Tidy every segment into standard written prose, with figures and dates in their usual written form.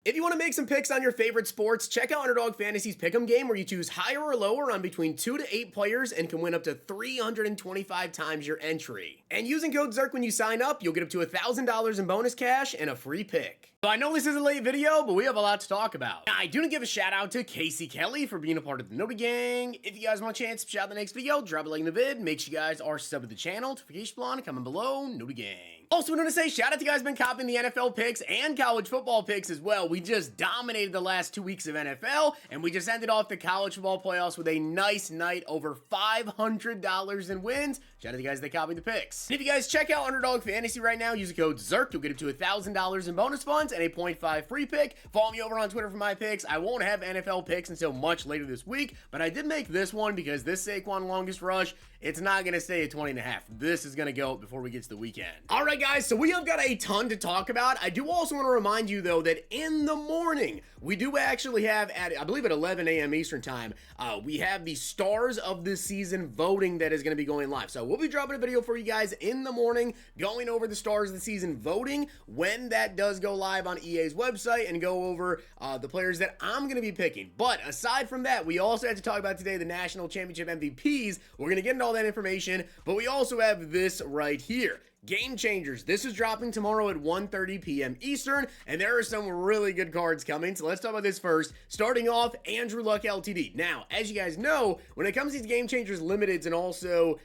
If you want to make some picks on your favorite sports, check out Underdog Fantasy's Pick'em game where you choose higher or lower on between 2 to 8 players and can win up to 325 times your entry. And using code ZERK when you sign up, you'll get up to $1,000 in bonus cash and a free pick. So I know this is a late video, but we have a lot to talk about. Now, I do want to give a shout out to Casey Kelly for being a part of the Noti Gang. If you guys want a chance to shout out the next video, drop a like in the vid. Make sure you guys are subbed to the channel. Notification bell on, comment below, Noti Gang. Also, I want to say shout out to you guys been copying the NFL picks and college football picks as well. We just dominated the last 2 weeks of NFL, and we just ended off the college football playoffs with a nice night, over $500 in wins. Shout out to you guys that copied the picks. And if you guys check out Underdog Fantasy right now, use the code ZERK, you'll get up to $1,000 in bonus funds and a 0.5 free pick. Follow me over on Twitter for my picks. I won't have NFL picks until much later this week, but I did make this one because this Saquon longest rush, it's not going to stay at 20.5. This is going to go before we get to the weekend. All right, guys, so we have got a ton to talk about. I do also want to remind you, though, that in the morning, we do actually have, I believe at 11 a.m. Eastern time, we have the stars of this season voting that is going to be going live. So we'll be dropping a video for you guys in the morning, going over the stars of the season voting when that does go live on EA's website and go over the players that I'm going to be picking. But aside from that, we also have to talk about today the National Championship MVPs. We're going to get into all that information, but we also have this right here. Game Changers. This is dropping tomorrow at 1:30 p.m. Eastern, and there are some really good cards coming. So let's talk about this first. Starting off, Andrew Luck LTD. Now, as you guys know, when it comes to these Game Changers Limiteds and also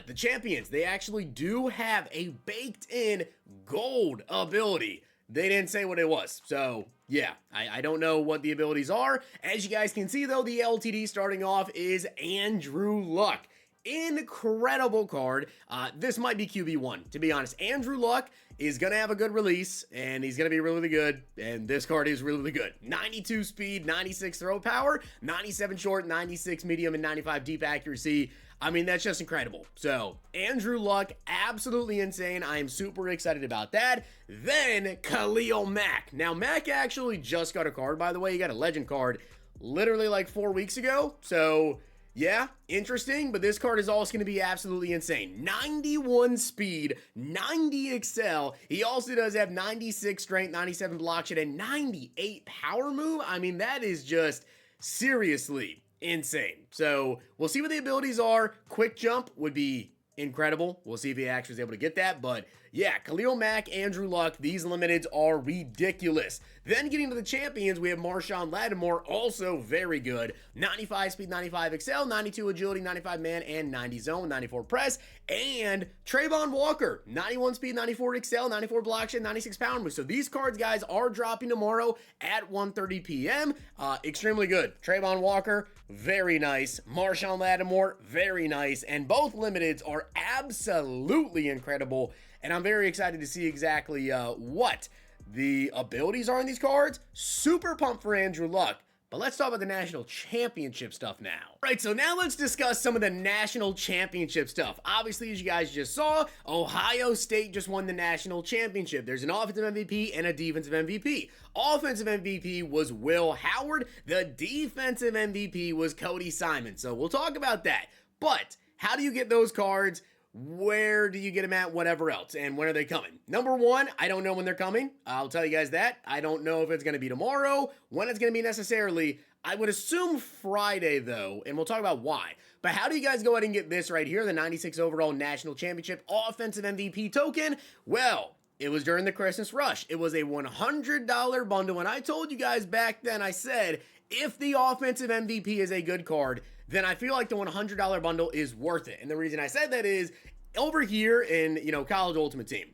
the Champions, they actually do have a baked-in gold ability. They didn't say what it was, so yeah, I don't know what the abilities are. As you guys can see, though, the LTD starting off is Andrew Luck. Incredible card. This might be QB1, to be honest. Andrew Luck is going to have a good release, and he's going to be really good, and this card is really good. 92 speed, 96 throw power, 97 short, 96 medium, and 95 deep accuracy. I mean, that's just incredible. So, Andrew Luck, absolutely insane. I am super excited about that. Then, Khalil Mack. Now, Mack actually just got a card, by the way. He got a legend card literally like 4 weeks ago. So, yeah, interesting, but this card is also going to be absolutely insane. 91 speed, 90 excel. He also does have 96 strength, 97 block shot, and 98 power move. I mean, that is just seriously insane. So we'll see what the abilities are. Quick jump would be incredible. We'll see if he actually is able to get that. But yeah, Khalil Mack, Andrew Luck, these limiteds are ridiculous. Then getting to the champions, we have Marshawn Lattimore, also very good. 95 speed, 95 excel, 92 agility, 95 man, and 90 zone, 94 press. And Trayvon Walker, 91 speed, 94 excel, 94 block shot, 96 power move. So these cards, guys, are dropping tomorrow at 1:30 p.m. Extremely good. Trayvon Walker, very nice. Marshawn Lattimore, very nice. And both limiteds are absolutely incredible. And I'm very excited to see exactly what the abilities are in these cards. Super pumped for Andrew Luck. But let's talk about the national championship stuff now. Right, so now let's discuss some of the national championship stuff. Obviously, as you guys just saw, Ohio State just won the national championship. There's an offensive MVP and a defensive MVP. Offensive MVP was Will Howard. The defensive MVP was Cody Simon. So we'll talk about that. But how do you get those cards? Where do you get them at? Whatever else. And when are they coming? Number one, I don't know when they're coming. I'll tell you guys that. I don't know if it's going to be tomorrow, when it's going to be necessarily. I would assume Friday, though, and we'll talk about why. But how do you guys go ahead and get this right here, the 96 overall national championship offensive MVP token? Well, it was during the Christmas rush. It was a $100 bundle, and I told you guys back then, I said, if the offensive MVP is a good card, then I feel like the $100 bundle is worth it. And the reason I said that is, over here in, College Ultimate Team,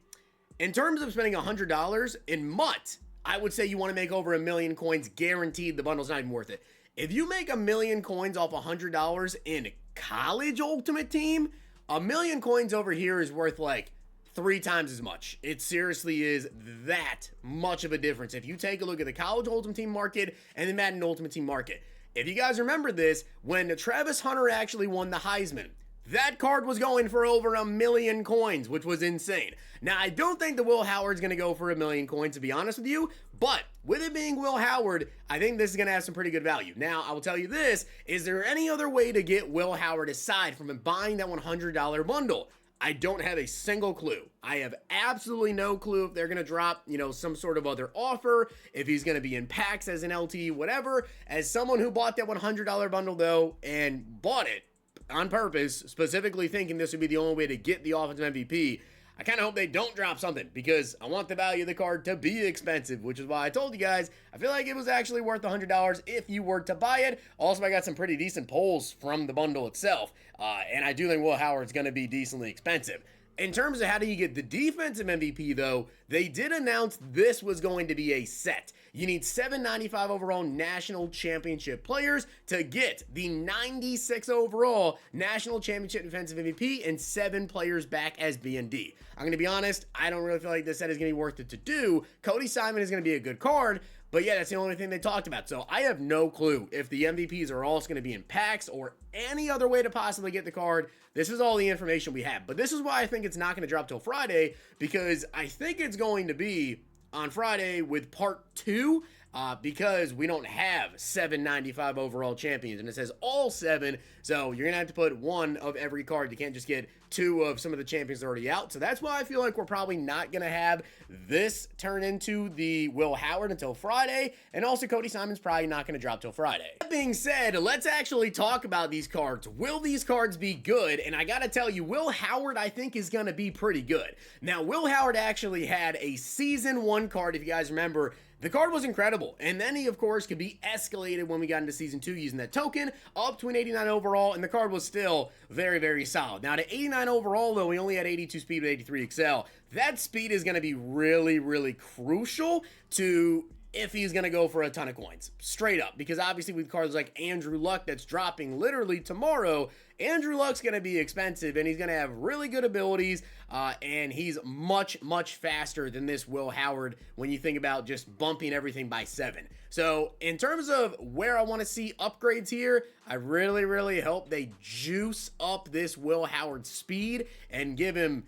in terms of spending $100 in MUT, I would say you want to make over 1 million coins guaranteed. The bundle's not even worth it. If you make 1 million coins off $100 in College Ultimate Team, 1 million coins over here is worth like 3 times as much. It seriously is that much of a difference. If you take a look at the College Ultimate Team market and the Madden Ultimate Team market, if you guys remember this, when Travis Hunter actually won the Heisman, that card was going for over 1 million coins, which was insane. Now, I don't think the Will Howard's going to go for 1 million coins, to be honest with you, but with it being Will Howard, I think this is going to have some pretty good value. Now, I will tell you this, is there any other way to get Will Howard aside from buying that $100 bundle? I don't have a single clue. I have absolutely no clue if they're going to drop, some sort of other offer, if he's going to be in packs as an LT, whatever. As someone who bought that $100 bundle, though, and bought it on purpose, specifically thinking this would be the only way to get the offensive MVP, I kind of hope they don't drop something because I want the value of the card to be expensive, which is why I told you guys I feel like it was actually worth $100 if you were to buy it. Also, I got some pretty decent pulls from the bundle itself, and I do think Will Howard's going to be decently expensive. In terms of how do you get the defensive MVP, though, they did announce this was going to be a set. You need 795 overall national championship players to get the 96 overall national championship defensive MVP and 7 players back as BND. I'm going to be honest, I don't really feel like this set is going to be worth it to do. Cody Simon is going to be a good card, but yeah, that's the only thing they talked about. So I have no clue if the MVPs are also going to be in packs or any other way to possibly get the card. This is all the information we have. But this is why I think it's not going to drop till Friday, because I think it's going to be on Friday with part 2, because we don't have 795 overall champions, and it says all 7, so you're gonna have to put 1 of every card. You can't just get 2 of some of the champions already out. So that's why I feel like we're probably not gonna have this turn into the Will Howard until Friday, and also Cody Simon's probably not gonna drop till Friday. That being said, let's actually talk about these cards. Will these cards be good? And I gotta tell you, Will Howard I think is gonna be pretty good. Now, Will Howard actually had a season 1 card, if you guys remember. The card was incredible, and then he, of course, could be escalated when we got into Season 2 using that token, up to an 89 overall, and the card was still very, very solid. Now, to 89 overall, though, we only had 82 speed with 83 excel. That speed is going to be really, really crucial to if he's going to go for a ton of coins, straight up, because obviously with cards like Andrew Luck that's dropping literally tomorrow, Andrew Luck's going to be expensive, and he's going to have really good abilities, and he's much, much faster than this Will Howard when you think about just bumping everything by 7. So in terms of where I want to see upgrades here, I really, really hope they juice up this Will Howard speed and give him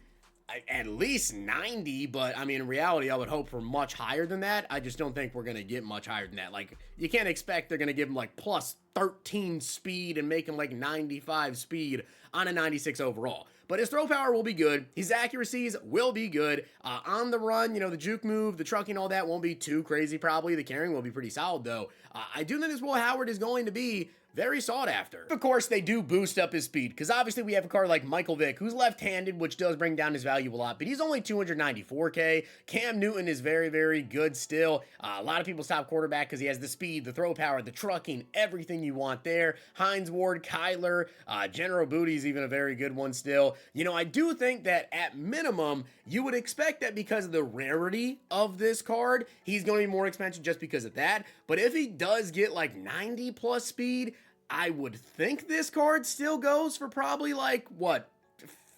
at least 90, but I mean, in reality, I would hope for much higher than that. I just don't think we're going to get much higher than that. Like, you can't expect they're going to give him like plus 13 speed and make him like 95 speed on a 96 overall. But his throw power will be good. His accuracies will be good. On the run, the juke move, the trucking, all that won't be too crazy probably. The carrying will be pretty solid though. I do think this Will Howard is going to be very sought after. Of course, they do boost up his speed, because obviously we have a card like Michael Vick, who's left-handed, which does bring down his value a lot, but he's only 294k. Cam Newton is very, very good still. A lot of people's top quarterback because he has the speed, the throw power, the trucking, everything you want there. Hines Ward, Kyler, General Booty's even a very good one still. I do think that at minimum, you would expect that because of the rarity of this card, he's going to be more expensive just because of that. But if he does get like 90 plus speed, I would think this card still goes for probably like, what,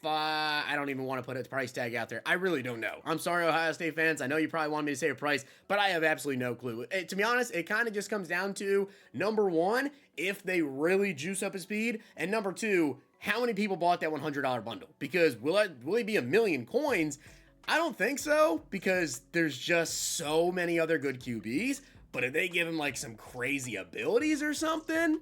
I don't even want to put a price tag out there. I really don't know. I'm sorry, Ohio State fans. I know you probably want me to say a price, but I have absolutely no clue. To be honest, it kind of just comes down to, number 1, if they really juice up his speed, and number 2, how many people bought that $100 bundle? Because will it be 1 million coins? I don't think so, because there's just so many other good QBs, but if they give him like some crazy abilities or something,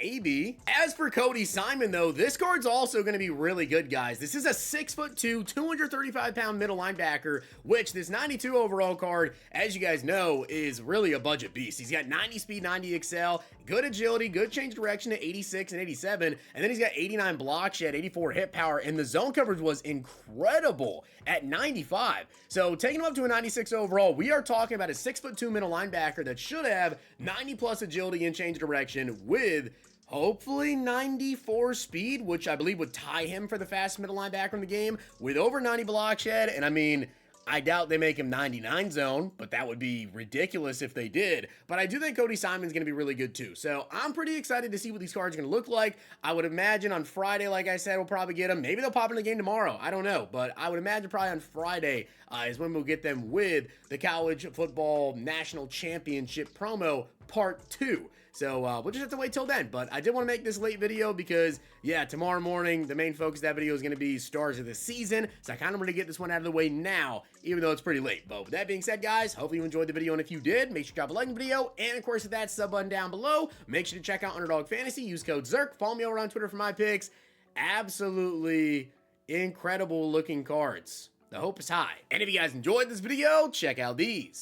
maybe. As for Cody Simon, though, this card's also going to be really good, guys. This is a 6'2", 235-pound middle linebacker, which this 92 overall card, as you guys know, is really a budget beast. He's got 90 speed, 90 excel, good agility, good change direction at 86 and 87, and then he's got 89 block shed, 84 hit power, and the zone coverage was incredible at 95. So taking him up to a 96 overall, we are talking about a 6'2" middle linebacker that should have 90 plus agility and change direction with hopefully 94 speed, which I believe would tie him for the fastest middle linebacker in the game, with over 90 block shed. And I mean, I doubt they make him 99 zone, but that would be ridiculous if they did. But I do think Cody Simon's going to be really good too. So I'm pretty excited to see what these cards are going to look like. I would imagine on Friday, like I said, we'll probably get them. Maybe they'll pop in the game tomorrow. I don't know. But I would imagine probably on Friday is when we'll get them with the College Football National Championship promo Part 2. So we'll just have to wait till then. But I did want to make this late video because, yeah, tomorrow morning, the main focus of that video is going to be stars of the season. So I kind of want to get this one out of the way now, even though it's pretty late. But with that being said, guys, hopefully you enjoyed the video. And if you did, make sure to drop a like on the video. And, of course, hit that sub button down below. Make sure to check out Underdog Fantasy. Use code ZERK. Follow me over on Twitter for my picks. Absolutely incredible looking cards. The hope is high. And if you guys enjoyed this video, check out these.